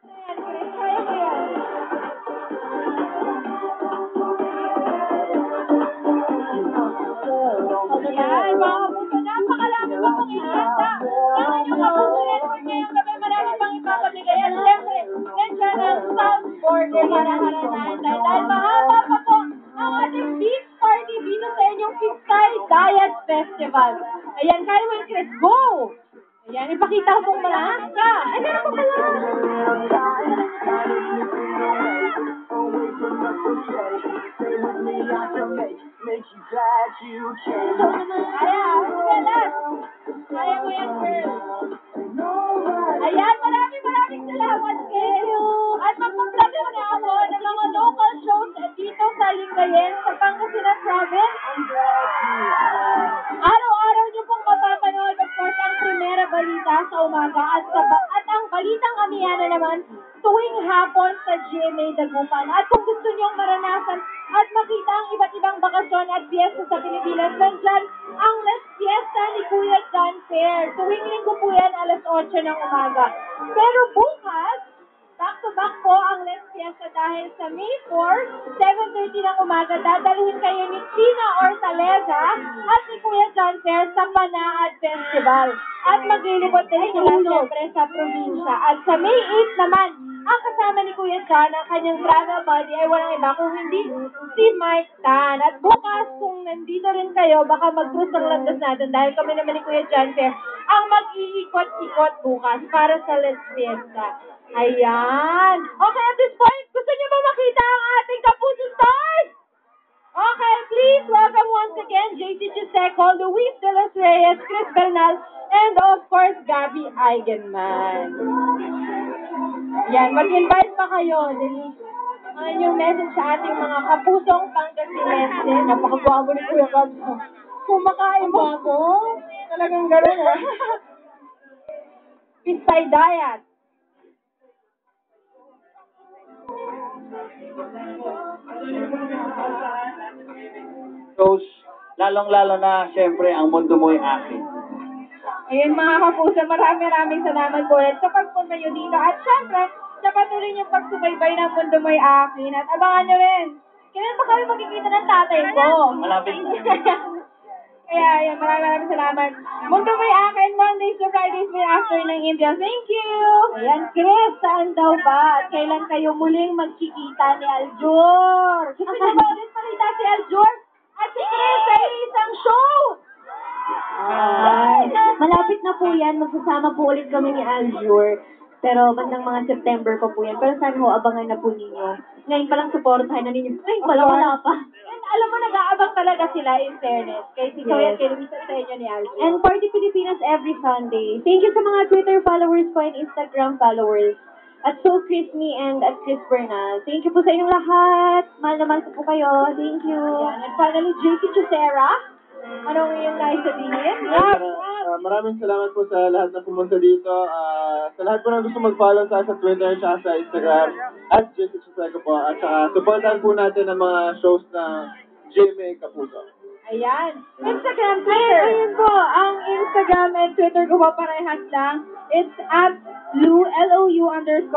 Ayan, Chris, kaya mo yan. Ayan, mga kapuso, napakalami pa pang ihanda. Ang inyong kapuso network ngayong gabi, marami pang ipapamigay. At syempre, nandiyan ang soundboard na para haranahan tayo. Dahil mahaba pa po ang ating beach party dito sa inyong Pistay Diet Festival. Ayan, kaya mo yung Chris, go! Ayan, ipakita ko kung malakas ka. Ay, meron pa pala! Ayan, Ubelas! Kaya mo yan, girl. Ayan, maraming salamat, Chris. At magpa-plug muna ako ng mga local shows dito sa Lingayen, sa Pangasinan Province. Araw-araw niyo pong mapapanood, of course, ang Primera Balita sa umaga at ang Balitang Amiana naman tuwing hapon sa GMA Dagupan. At kung gusto niyong maranasan at makita ang iba't ibang bakasyon at piyesta sa Pilipinas, nandyan ang Let's Fiesta ni Kuya John Fair. Tuwing linggo po yan, alas 8 ng umaga. Pero bukas, back-to-back po ang Let's Fiesta dahil sa May 4, 7:30 ng umaga, dadalhin kayo ni Tina Ortaleza at ni Kuya John Fair sa Manaad Festival. At maglilibot din sila siyempre sa probinsya. At sa May 8 naman, ang kasama ni Kuya John, ang kanyang travel buddy ay walang iba kung hindi si Mike Tan. At bukas, kung nandito rin kayo, baka mag-cruise ang landas natin dahil kami naman ni Kuya John Fair ang mag-iikot-ikot bukas para sa Let's Fiesta. Ayan. Okay, at this point, gusto niyo ba makita ang ating Kapuso Stars? Okay, please welcome once again JC Chiseco, Luis De Los Reyes, Chris Bernal, and of course, Gabby Eigenman. Yan, mag-invite pa kayo. Ang inyong message sa ating mga kapusong Pangasinense. Napakagwabo ni Kuya Gabs. Kumakain ba ako? Talagang gano'n, ha? Pistay Diet. Shows, lalong-lalo na, syempre, ang mundo mo'y akin. Ayun mga kapuso, maraming salamat po ulit sa pagpunta nyo dito. At syempre, sa patuloy niyong pagsubaybay ng mundo mo'y akin. At abangan nyo rin, kailan pa kami magkikita ng tatay ko? Malapit. Kaya, ayun, maraming salamat. Mundo mo'y akin, Mondays to Fridays may after ng India. Thank you! Ayan, Chris, saan daw ba? At kailan kayo muling magkikita ni Aljur? Gusto niyo ba ulit makita si Aljur? At si Chris ay isang show! Ay, malapit na po yan. Magsasama po ulit kami ni Aljur. Pero bandang mga September pa po yan. Pero sana ho, abangan na po ninyo. Ngayon pa lang supportahan na ninyo. Ngayon pa lang, wala pa. And alam mo, nag-aabang talaga sila in fairness. Kay si Zoe at kay Luisa sa inyo ni Aljur. And Party Pilipinas every Sunday. Thank you sa mga Twitter followers ko and Instagram followers. At So Chris Me and at Chris Bernal. Thank you po sa inyong lahat. Mahal na mahal po kayo. Thank you. Ayan. And finally, JC Chusera. Anong iyong nais sabihin? Maraming salamat po sa lahat na pumunta dito. Sa lahat po na gusto mag-follow sa Twitter at sa Instagram at JC Chiseco po. At saka supportan po natin ang mga shows ng GMA Kapuso. Ayan. Instagram, Twitter. Ayun po, ang Instagram and Twitter ko pa parehas lang. It's at Lou__Reyes.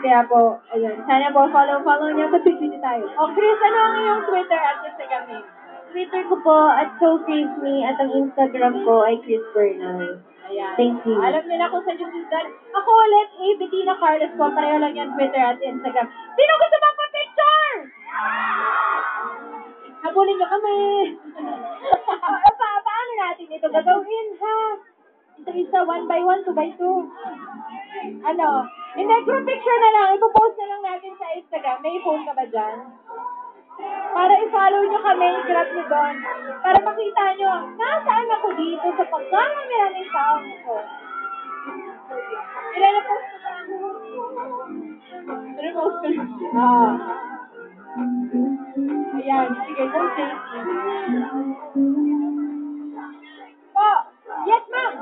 Kaya po, ayun. Sana po, follow niyo. Mag-tweet tayo. O, Chris, ano ang iyong Twitter at Instagram name? Twitter ko po at So Chris Me at ang Instagram ko ay Chris Bernal. Ayan. Thank you. Alam niyo na kung saan yung susunod. Ako ulit, Bettina Carlos po. Pareho lang yan, Twitter at Instagram. Sino gusto magpa-picture? Habulin niyo kami. Paano natin ito gagawin, ha? Isa-isa, 1 by 1, 2 by 2. Ano? Hindi, group picture na lang. Ipopost na lang natin sa Instagram. May phone ka ba dyan? Para i-follow nyo kami, i-grab nyo doon. Para makita nyo, nasaan ako dito sa pagkamaraming tao ko. Ilan na post ko lang? Ilan post ko lang? Ayan, sige, go safety. Po, yes ma'am.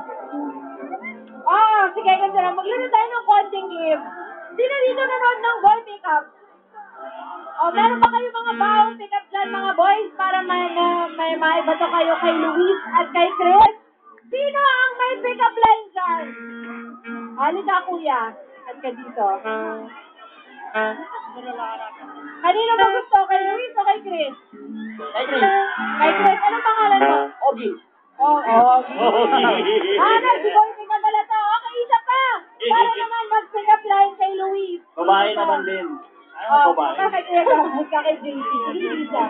Sige, ganito lang. Maglaro tayo ng konting game. Sino dito nanood ng ball pickup? Meron ba kayo mga ball pickup dyan, mga boys, para may maibato kayo kay Luis at kay Chris? Sino ang may pickup line dyan? Halika, kuya. Ba't ka dito? Kanino mo gusto? Kay Luis o kay Chris? Kay Chris. Kay Chris. Anong pangalan mo? Ogie. Oh, si Boy ka pala to. Okay, isa pa. Para naman mag-pick up line kay Luis. Babae naman din. Ano babae? Kay Kuya Gabi, kay JC. Isa.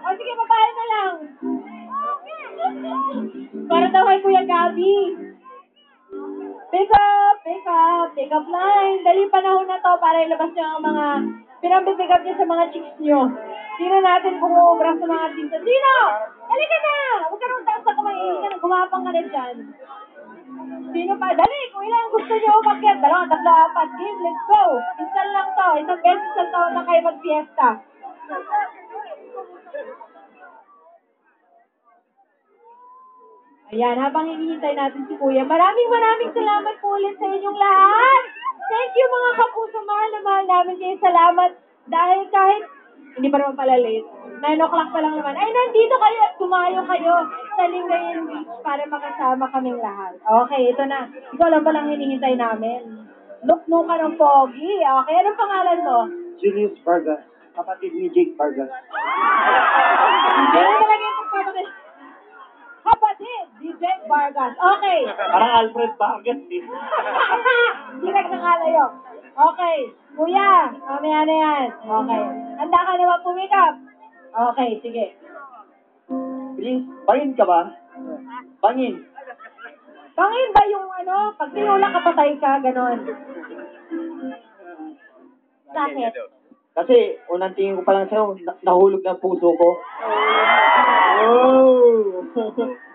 O sige, babae na lang. Para daw kay Kuya Gabi. Pick up line. Dali panahon na to para ilabas niyo ang mga pinampipick up niyo sa mga chicks niyo. Sino natin kumuubra sa mga artista? Sino? Dali ka na! Huwag ka nung taas na kumain ka na, gumapang ka na dyan. Sino pa? Dali! Kung ilan gusto niyo umakyat, 2, 3, 4, game, let's go! Isang lang to, isang beses sa taon na kayo mag-fiesta. Ayan, habang hinihintay natin si Kuya, maraming salamat po ulit sa inyong lahat. Thank you mga kapuso, mahal na mahal namin kayo. Salamat dahil kahit hindi pa naman pala late, 9 o'clock pa lang naman, ay nandito kayo at tumayo kayo sa Lingayen Beach para makasama kaming lahat. Okay, ito na. Ikaw lang palang hinihintay namin. Look ka ng pogi. Okay, anong pangalan mo? Julius Vargas, kapatid ni Jake Vargas. Ano talaga yung pagpapatid? Kapatid, DJ Vargas. Okay. Parang Alfred Vargas eh. Direct na kalayo. Okay. Kuya, mamaya na yan. Okay. Handa ka na ba pumikap? Okay, sige. Please, bangin ka ba? Bangin. Pangin ba yung pag tinulak ka patay ka, ganon? Bakit? Kasi, unang tingin ko pa lang sa'yo, nahulog na puso ko.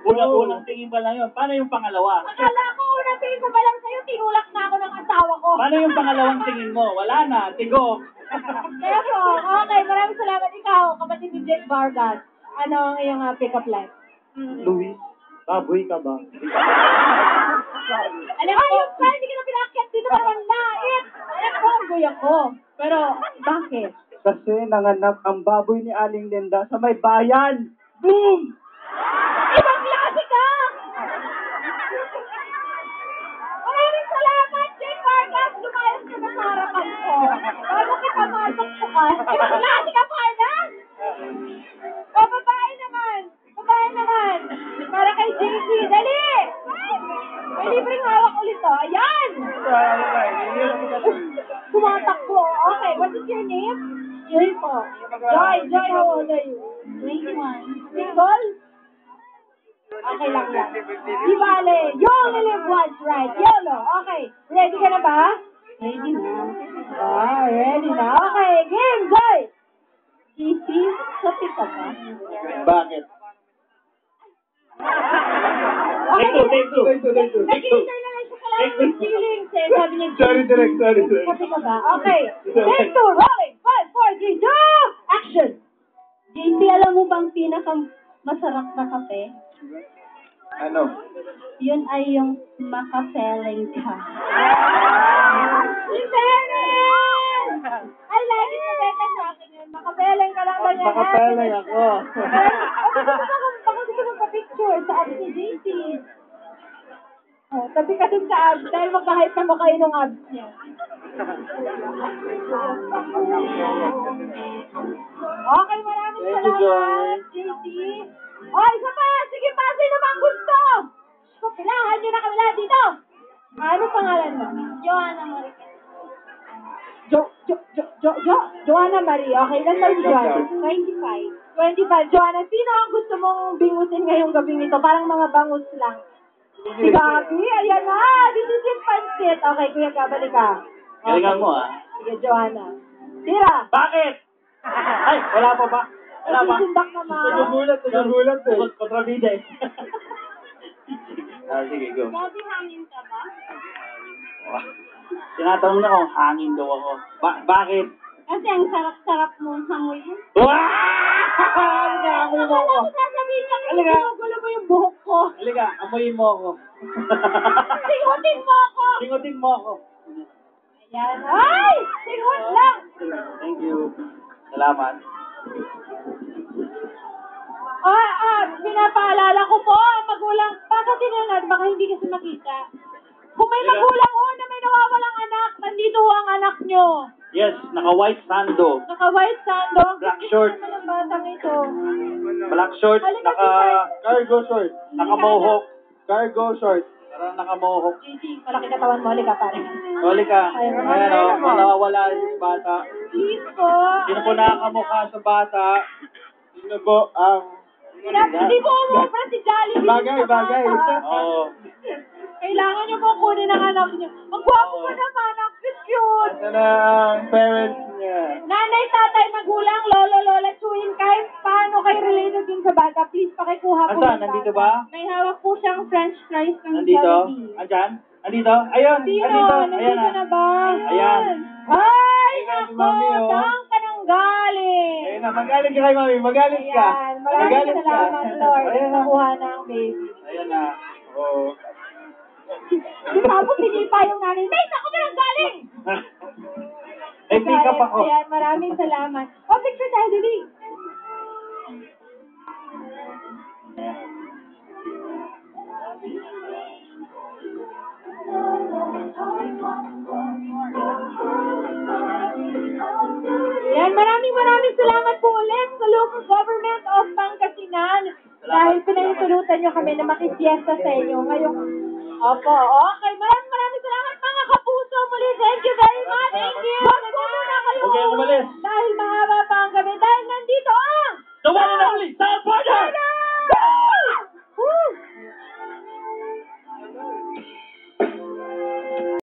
Unang tingin pa lang yun. Paano yung pangalawa? Akala ko, unang tingin ko pa lang sa'yo, tinulak na ako ng asawa ko. Paano yung pangalawang tingin mo? Wala na, tigo. Kaya po, okay, maraming salamat ikaw, kapatid ni Jake Vargas. Ano ang iyong pick-up line? Luis, baboy ka ba? Alam ko, hindi ka na pinakyat dito para manlait. Alam ko, ang guya ko. Pero, bakit? Kasi nanganak ang baboy ni Aling Linda sa may bayan. Boom! Ibang klase ka! Maraming salamat, Jake Vargas. Lumayas ka na sa harapan ko. Bago kita masaktukan. Ibang klase ka, Parna? O, babae naman. Babae naman. Para kay JC. Dali! May libreng hawak ulit to. Ayan! Tumatakbo. Okay, what is your name? Joy po. Joy, how old are you? 21. Single? Okay lang yan. Di bale, you only live once, right? YOLO. Okay. Ready ka na ba? Ready na. Ready na. Okay, game, Joy! JC, sapi ka ba? Bakit? Okay. Take two. Nag-intern na lang siya kailangan ng feelings eh. Sabi niya, Sorry, direct. sabi ka ba? Okay. Take two, rolling. 5, 4, 3, 2, action! JC, alam mo bang pinaka-masarap na kape? Ano? Yun ay yung makapeling ka. In fairness! I like it na beta sa akin yun. Makapeling ka lang ba niya? Makapeling ako. Baka gusto magpa-picture sa abs ni JC. Oh, tabi ka dun sa abs dahil magka-hype na mo kayo ng abs niya. Okay, maraming Thank you, salamat, JC. Oh, isa pa! Sige pa! Sino bang gusto? So, pilahan nyo na kami lahat dito. Ano pangalan mo? Joanna Marie. Joanna Marie. Okay, ilan taon si Joanna? 25. Joanna, sino ang gusto mong bingutin ngayong gabing ito? Parang mga bangus lang. Si Gabi, ayan na. This is it, pansit. Okay, Kuya Gabali ka. Galingan mo Sige, Joanna. Tira. Bakit? Ay, wala pa ba? Wala pa. Nagsusundak naman. Nagugulat eh. Kontrabida eh. Sige, go. Gabi, hangin ka ba? Tinatanong niya kung hangin daw ako. Bakit? Kasi ang sarap-sarap mong hamuyin. Wow! Amoy mo ako. Sasabihin niya, Halika. ginugulo mo yung buhok ko. Halika, amoyin mo ako. Singutin mo ako. Singutin mo ako. Ayan. Ay! Singut lang. Thank you. Salamat. Pinapaalala ko po, ang magulang, baka tinanad, baka hindi kasi makita. Kung may magulang na may nawawalang anak, Sino ang anak nyo? Yes, naka-white sando. Naka-white sando. Black short. Ano naman ang batang ito? Black short, Cargo short. naka-mohawk. Cargo short. Parang naka-mohawk. JC, malaki katawan mo. Halika pare. Huli ka. Ayun, Ayan o, ayun, kung nawawala yung bata. Please po. Sino po nakakamukha sa bata? Sino po ang... Hindi po umubra si Jollibee. Bagay, sa bagay. bata. Oo. Kailangan nyo pong kunin ang anak nyo. Ang gwapo ko naman. Ang cute. Ito na ang parents niya. Nanay, tatay, magulang, lolo, lola, chewin, kahit paano kayo related din sa bata, please pakikuha po. Asan? ng Nandito bata. ba? May hawak po siyang french fries ng Nandito? Jollibee. Andyan? Nandito? Ayun! Sino? Nandito! Nandito Ayan na ba? Ayan. Ay, Ayan, nako! mami, oh. Saan ka nang galing? Ayun na, magaling ka kay mami. Magaling ka. Ayan, maraming Magaling ka. salamat, Lord. Ayan na. Nakuha na ang baby. Ayan na. Oo. Tapos pinipa yung nanay. Nay, saan ka ba nang galing? May pick up ako. Ayan, maraming salamat. Oh, picture tayo, Dili. Yan, maraming salamat po ulit sa local government of Pangasinan. Dahil pinahintulutan nyo kami na makifiesta sa inyo ngayong... Opo, okay. Maraming salamat mga kapuso muli. Thank you very much. Thank you. Huwag po muna kayo. Huwag kayong umalis. Dahil mahaba pa ang gabi. Dahil nandito ang... The one and only Sound Partner!